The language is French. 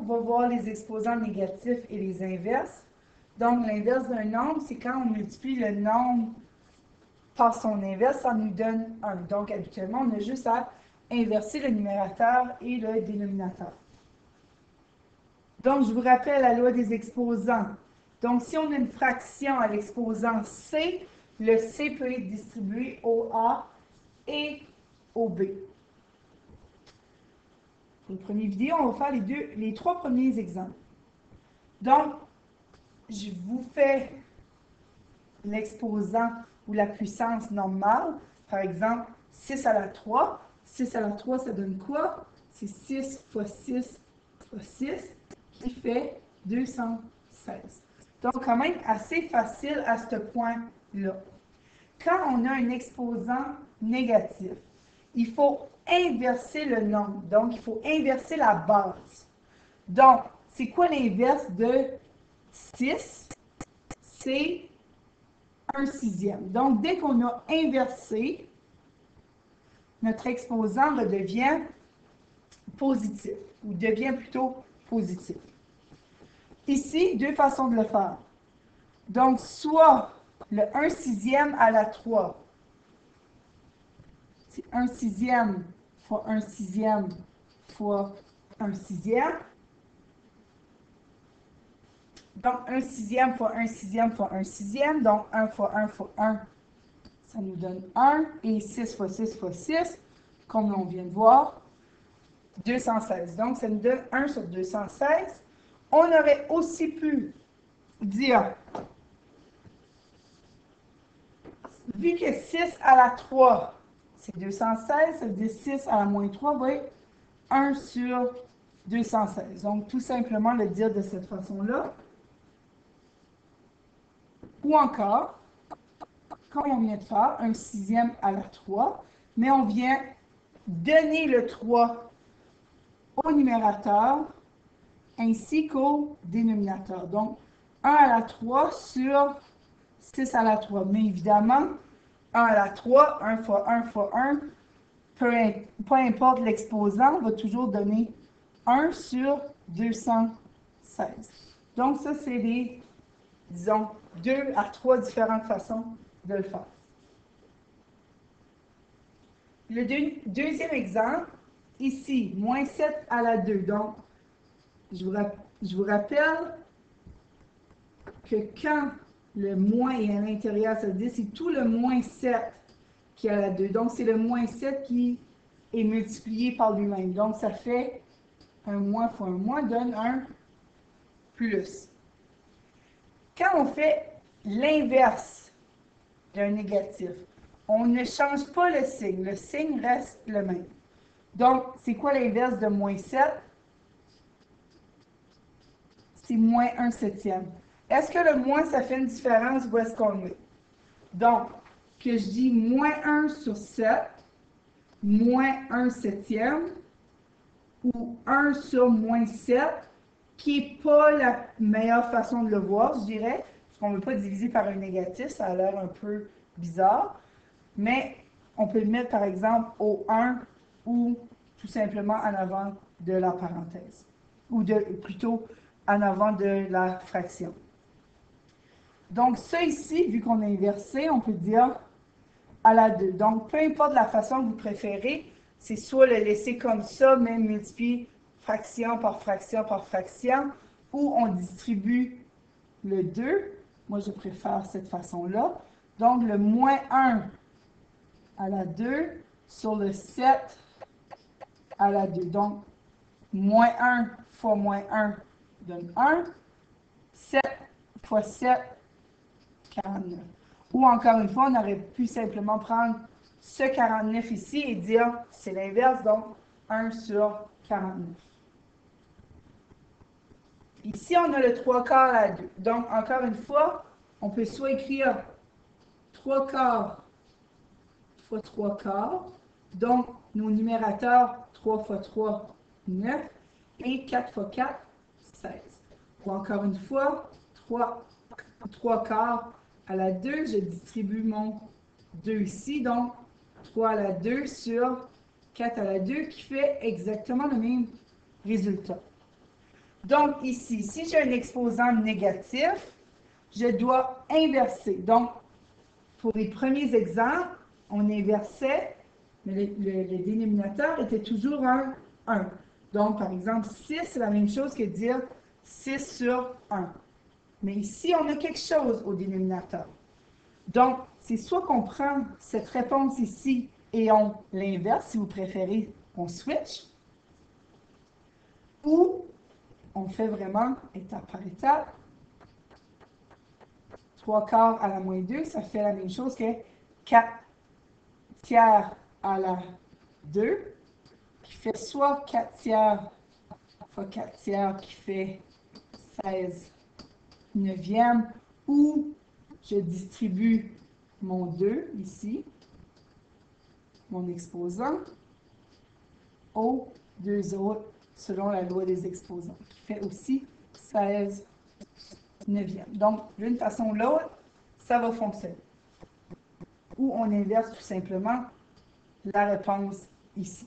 va voir les exposants négatifs et les inverses. Donc, l'inverse d'un nombre, c'est quand on multiplie le nombre par son inverse, ça nous donne 1. Donc, habituellement, on a juste à inverser le numérateur et le dénominateur. Donc, je vous rappelle la loi des exposants. Donc, si on a une fraction à l'exposant C, le C peut être distribué au A et au B. Pour la première vidéo, on va faire les trois premiers exemples. Donc, je vous fais l'exposant ou la puissance normale. Par exemple, 6 à la 3. 6 à la 3, ça donne quoi? C'est 6 fois 6 fois 6 qui fait 216. Donc, quand même assez facile à ce point-là. Quand on a un exposant négatif, il faut inverser le nombre. Donc, il faut inverser la base. Donc, c'est quoi l'inverse de 6? C'est 1/6. Donc, dès qu'on a inversé, notre exposant redevient positif, ou devient plutôt positif. Ici, deux façons de le faire. Donc, soit le 1/6 à la 3, c'est 1/6 fois 1/6 fois 1/6. Donc, 1/6 fois 1/6 fois 1/6. Donc, 1 fois 1 fois 1, ça nous donne 1. Et 6 fois 6 fois 6, comme on vient de voir, 216. Donc, ça nous donne 1 sur 216. On aurait aussi pu dire, vu que 6 à la 3, c'est 216, ça veut dire 6 à la moins 3 va être 1 sur 216. Donc, tout simplement le dire de cette façon-là. Ou encore, comme on vient de faire, 1/6 à la 3, mais on vient donner le 3 au numérateur ainsi qu'au dénominateur. Donc, 1 à la 3 sur 6 à la 3. Mais évidemment, 1 à la 3, 1 fois 1 fois 1, peu importe l'exposant, va toujours donner 1 sur 216. Donc, ça, c'est les, disons, 2 à 3 différentes façons de le faire. Le deuxième exemple, ici, moins 7 à la 2. Donc, je vous rappelle que quand le moins est à l'intérieur, ça veut dire c'est tout le moins 7 qui est à la 2. Donc, c'est le moins 7 qui est multiplié par lui-même. Donc, ça fait un moins fois un moins donne un plus. Quand on fait l'inverse d'un négatif, on ne change pas le signe. Le signe reste le même. Donc, c'est quoi l'inverse de moins 7? C'est moins 1/7. Est-ce que le moins, ça fait une différence ou est-ce qu'on le met? Donc, que je dis moins 1 sur 7, moins 1/7, ou 1 sur moins 7, qui n'est pas la meilleure façon de le voir, je dirais, parce qu'on ne veut pas diviser par un négatif, ça a l'air un peu bizarre, mais on peut le mettre par exemple au 1 ou tout simplement en avant de la parenthèse, ou plutôt en avant de la fraction. Donc, ça ici, vu qu'on a inversé, on peut dire à la 2. Donc, peu importe la façon que vous préférez, c'est soit le laisser comme ça, mais multiplier fraction par fraction par fraction, ou on distribue le 2. Moi, je préfère cette façon-là. Donc, le moins 1 à la 2 sur le 7 à la 2. Donc, moins 1 fois moins 1 donne 1. 7 fois 7, 49. Ou encore une fois, on aurait pu simplement prendre ce 49 ici et dire, c'est l'inverse, donc 1 sur 49. Ici, on a le 3/4 à 2. Donc, encore une fois, on peut soit écrire 3/4 fois 3/4. Donc, nos numérateurs, 3 fois 3, 9. Et 4 fois 4, 16. Ou encore une fois, 3/4 à la 2, je distribue mon 2 ici. Donc, 3 à la 2 sur 4 à la 2, qui fait exactement le même résultat. Donc, ici, si j'ai un exposant négatif, je dois inverser. Donc, pour les premiers exemples, on inversait, mais le dénominateur était toujours un 1. Donc, par exemple, 6, c'est la même chose que dire 6 sur 1. Mais ici, on a quelque chose au dénominateur. Donc, c'est soit qu'on prend cette réponse ici et on l'inverse, si vous préférez, on switch, ou on fait vraiment étape par étape. 3 quarts à la moins 2, ça fait la même chose que 4 tiers à la 2, qui fait soit 4 tiers fois 4 tiers, qui fait 16 neuvièmes, ou je distribue mon 2 ici, mon exposant, aux deux autres selon la loi des exposants, qui fait aussi 16 neuvièmes. Donc, d'une façon ou l'autre, ça va fonctionner. Ou on inverse tout simplement la réponse ici.